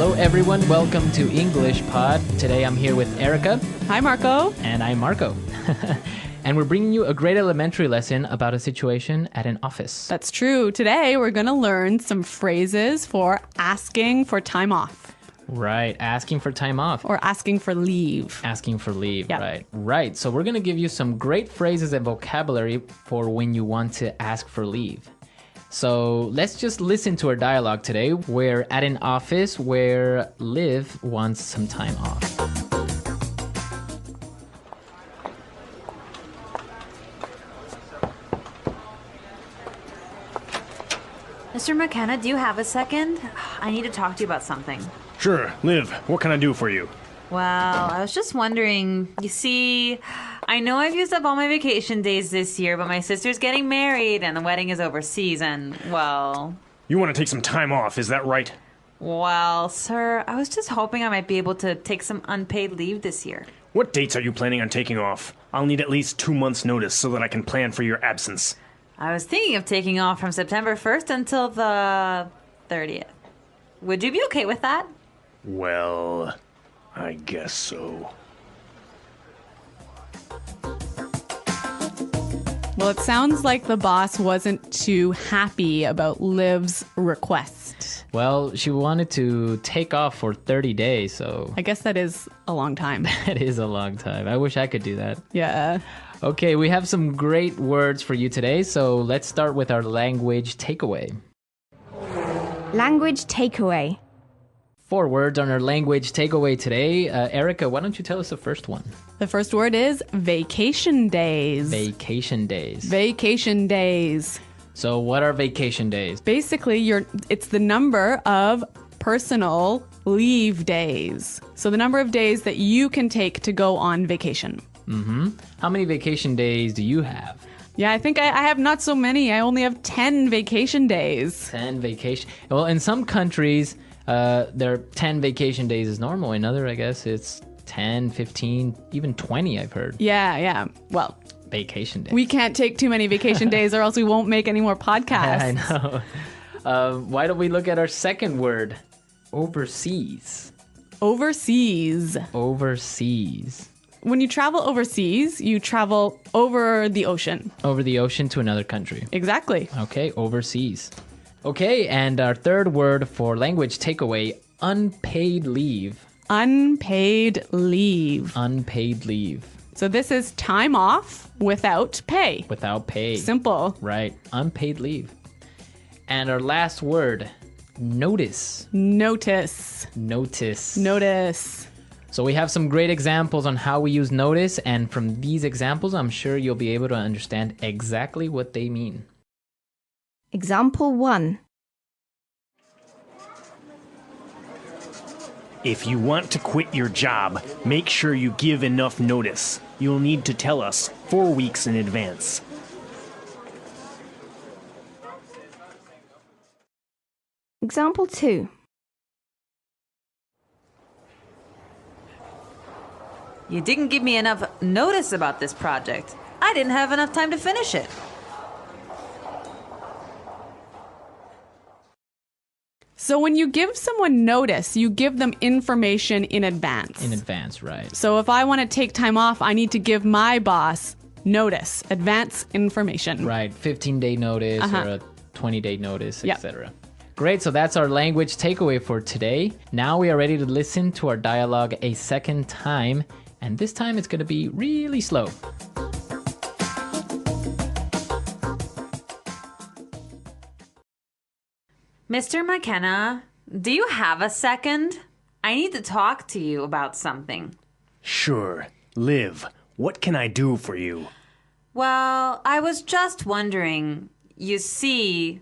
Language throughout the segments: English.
Hello everyone, welcome to English Pod. Today I'm here with Erica. Hi Marco. And I'm Marco. And we're bringing you a grade elementary lesson about a situation at an office. That's true. Today we're going to learn some phrases for asking for time off. Right, asking for time off. Or asking for leave. Asking for leave, Yep. right. Right, so we're going to give you some great phrases and vocabulary for when you want to ask for leave. So let's just listen to our dialogue today. We're at an office where Liv wants some time off. Mr. McKenna, do you have a second? I need to talk to you about something. Sure. Liv, what can I do for you? Well, I was just wondering, you see, I know I've used up all my vacation days this year, but my sister's getting married and the wedding is overseas and, well... You want to take some time off, is that right? Well, sir, I was just hoping I might be able to take some unpaid leave this year. What dates are you planning on taking off? I'll need at least 2 months' notice so that I can plan for your absence. I was thinking of taking off from September 1st until the 30th. Would you be okay with that? Well, I guess so. Well, it sounds like the boss wasn't too happy about Liv's request. Well, she wanted to take off for 30 days, so... I guess that is a long time. That is a long time. I wish I could do that. Yeah. Okay, we have some great words for you today, so let's start with our language takeaway. Language takeaway. 4 words on our language takeaway today. Erica, why don't you tell us the first one? The first word is vacation days. Vacation days. Vacation days. So what are vacation days? Basically, it's the number of personal leave days. So the number of days that you can take to go on vacation. Mm-hmm. How many vacation days do you have? Yeah, I think I have not so many. I only have 10 vacation days. 10 vacation. Well, in some countries, there are 10 vacation days is normal. In other, I guess it's 10, 15, even 20, I've heard. Yeah. Well, vacation days. we can't take too many vacation days or else we won't make any more podcasts. I know. Why don't we look at our second word? Overseas. Overseas. Overseas. When you travel overseas, you travel over the ocean. Over the ocean to another country. Exactly. Okay, overseas. Okay, and our third word for language takeaway, unpaid leave. Unpaid leave. Unpaid leave. So this is time off without pay. Without pay. Simple. Right, unpaid leave. And our last word, notice. Notice. Notice. Notice. So we have some great examples on how we use notice, and from these examples, I'm sure you'll be able to understand exactly what they mean. Example 1. If you want to quit your job, make sure you give enough notice. You'll need to tell us 4 weeks in advance. Example 2. You didn't give me enough notice about this project. I didn't have enough time to finish it. So when you give someone notice, you give them information in advance. In advance, right. So if I want to take time off, I need to give my boss notice, advance information. Right, 15-day notice or a 20-day notice, Yep. etc. Great, so that's our language takeaway for today. Now we are ready to listen to our dialogue a second time, and this time it's going to be really slow. Mr. McKenna, do you have a second? I need to talk to you about something. Sure. Liv, what can I do for you? Well, I was just wondering, you see,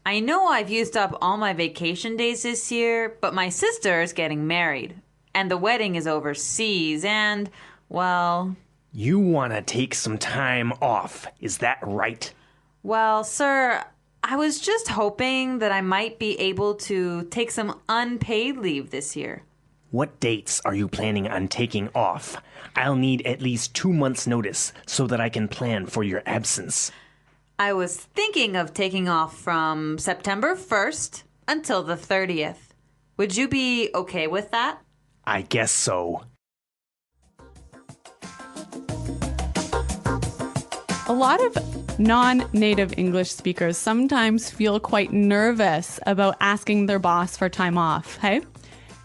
I know I've used up all my vacation days this year, but my sister is getting married, and the wedding is overseas, and, well... You want to take some time off, is that right? Well, sir, I was just hoping that I might be able to take some unpaid leave this year. What dates are you planning on taking off? I'll need at least 2 months' notice so that I can plan for your absence. I was thinking of taking off from September 1st until the 30th. Would you be okay with that? I guess so. A lot of non-native English speakers sometimes feel quite nervous about asking their boss for time off, hey?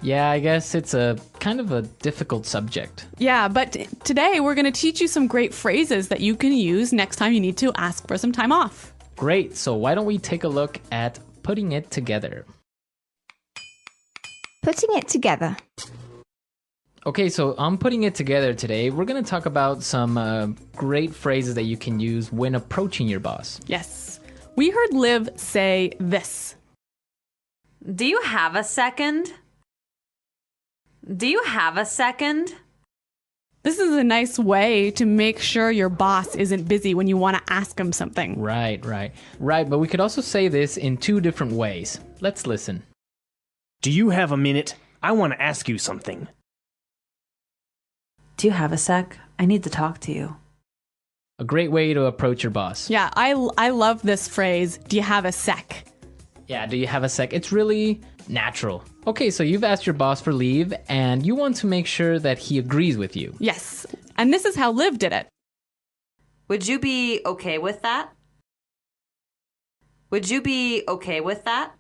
Yeah, I guess it's a kind of a difficult subject. Yeah, but today we're going to teach you some great phrases that you can use next time you need to ask for some time off. Great, so why don't we take a look at putting it together? Putting it together. Okay, so on putting it together today, we're going to talk about some great phrases that you can use when approaching your boss. Yes. We heard Liv say this. Do you have a second? Do you have a second? This is a nice way to make sure your boss isn't busy when you want to ask him something. Right, but we could also say this in two different ways. Let's listen. Do you have a minute? I want to ask you something. Do you have a sec? I need to talk to you. A great way to approach your boss. Yeah, I love this phrase, do you have a sec? Yeah, do you have a sec? It's really natural. Okay, so you've asked your boss for leave and you want to make sure that he agrees with you. Yes, and this is how Liv did it. Would you be okay with that? Would you be okay with that?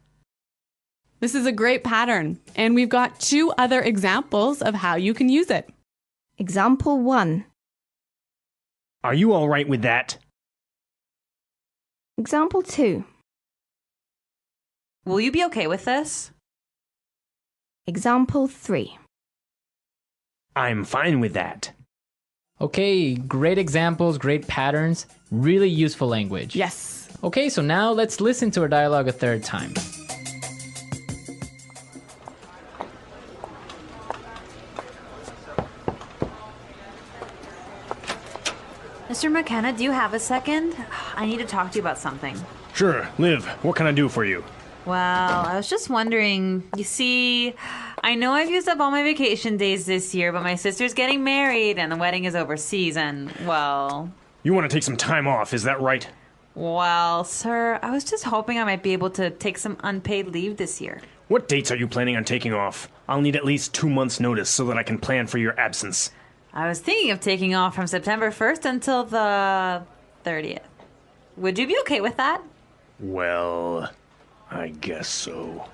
This is a great pattern, and we've got two other examples of how you can use it. Example 1. Are you all right with that? Example 2. Will you be okay with this? Example 3. I'm fine with that. Okay, great examples, great patterns, really useful language. Yes. Okay, so now let's listen to our dialogue a third time. Mr. McKenna, do you have a second? I need to talk to you about something. Sure, Liv, what can I do for you? Well, I was just wondering, you see, I know I've used up all my vacation days this year, but my sister's getting married and the wedding is overseas and, well... You want to take some time off, is that right? Well, sir, I was just hoping I might be able to take some unpaid leave this year. What dates are you planning on taking off? I'll need at least 2 months' notice so that I can plan for your absence. I was thinking of taking off from September 1st until the 30th. Would you be okay with that? Well, I guess so.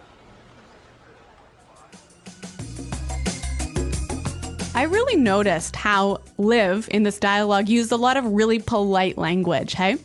I really noticed how Liv in this dialogue used a lot of really polite language, hey?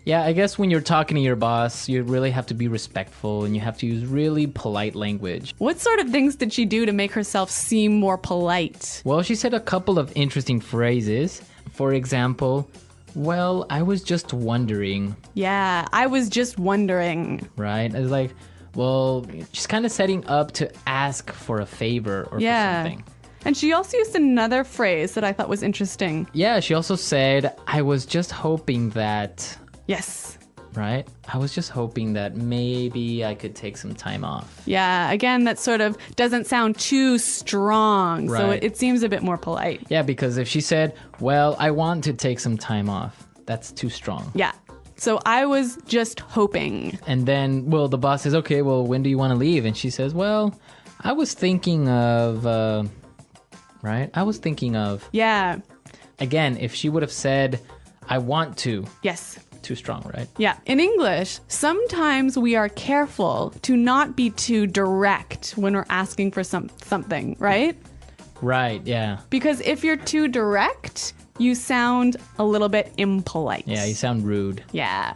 Yeah, I guess when you're talking to your boss, you really have to be respectful and you have to use really polite language. What sort of things did she do to make herself seem more polite? Well, she said a couple of interesting phrases. For example, well, I was just wondering, Yeah, I was just wondering. right? It's like, well, she's kind of setting up to ask for a favor or for something. And she also used another phrase that I thought was interesting. Yeah, she also said, I was just hoping that, Yes. right? I was just hoping that maybe I could take some time off. Yeah, again, that sort of doesn't sound too strong, so Right. it seems a bit more polite. Yeah, because if she said, well, I want to take some time off, that's too strong. Yeah. So I was just hoping. And then, well, the boss says, okay, well, when do you want to leave? And she says, well, I was thinking of, right? I was thinking of, Yeah. again, if she would have said, I want to, Yes. too strong, right? Yeah. In English, sometimes we are careful to not be too direct when we're asking for something, right? Right, yeah. Because if you're too direct, you sound a little bit impolite. Yeah, you sound rude. Yeah.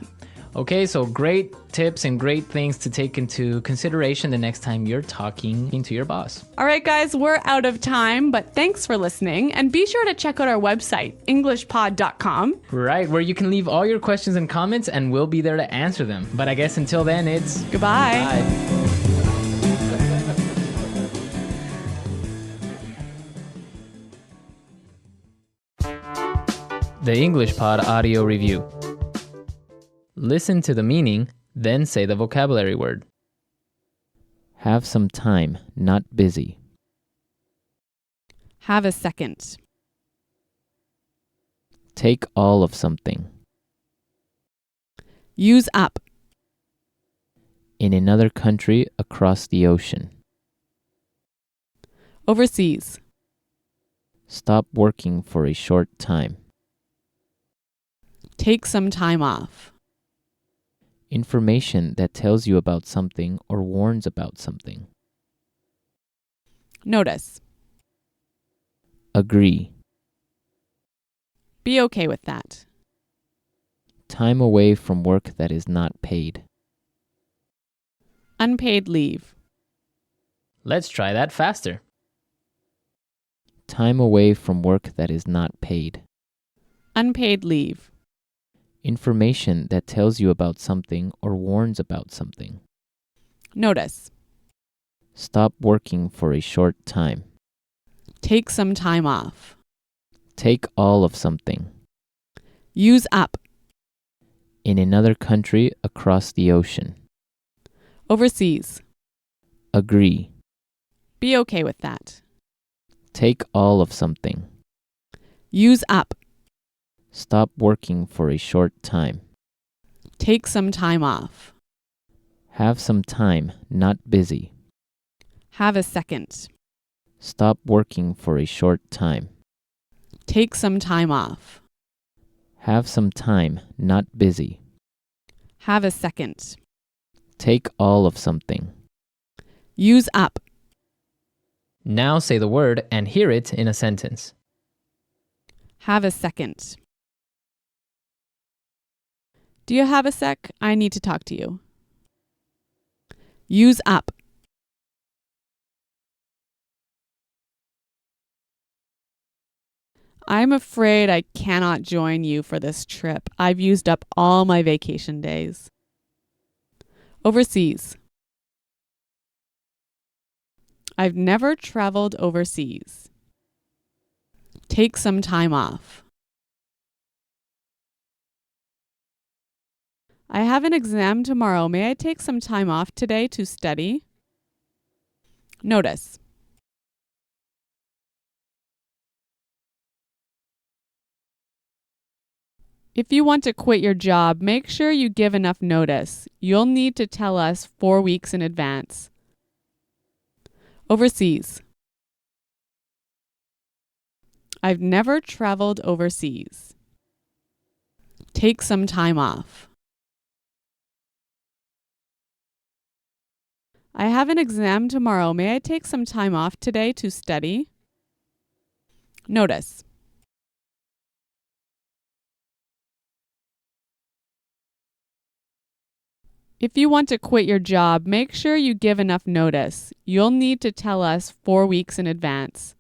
Okay, so great tips and great things to take into consideration the next time you're talking to your boss. All right, guys, we're out of time, but thanks for listening. And be sure to check out our website, englishpod.com. Right, where you can leave all your questions and comments and we'll be there to answer them. But I guess until then, it's Goodbye. bye. The English Pod Audio Review. Listen to the meaning, then say the vocabulary word. Have some time, not busy. Have a second. Take all of something. Use up. In another country across the ocean. Overseas. Stop working for a short time. Take some time off. Information that tells you about something or warns about something. Notice. Agree. Be okay with that. Time away from work that is not paid. Unpaid leave. Let's try that faster. Time away from work that is not paid. Unpaid leave. Information that tells you about something or warns about something. Notice. Stop working for a short time. Take some time off. Take all of something. Use up. In another country across the ocean. Overseas. Agree. Be okay with that. Take all of something. Use up. Stop working for a short time. Take some time off. Have some time, not busy. Have a second. Stop working for a short time. Take some time off. Have some time, not busy. Have a second. Take all of something. Use up. Now say the word and hear it in a sentence. Have a second. Do you have a sec? I need to talk to you. Use up. I'm afraid I cannot join you for this trip. I've used up all my vacation days. Overseas. I've never traveled overseas. Take some time off. I have an exam tomorrow. May I take some time off today to study? Notice. If you want to quit your job, make sure you give enough notice. You'll need to tell us 4 weeks in advance. Overseas. I've never traveled overseas. Take some time off. I have an exam tomorrow. May I take some time off today to study? Notice. If you want to quit your job, make sure you give enough notice. You'll need to tell us 4 weeks in advance.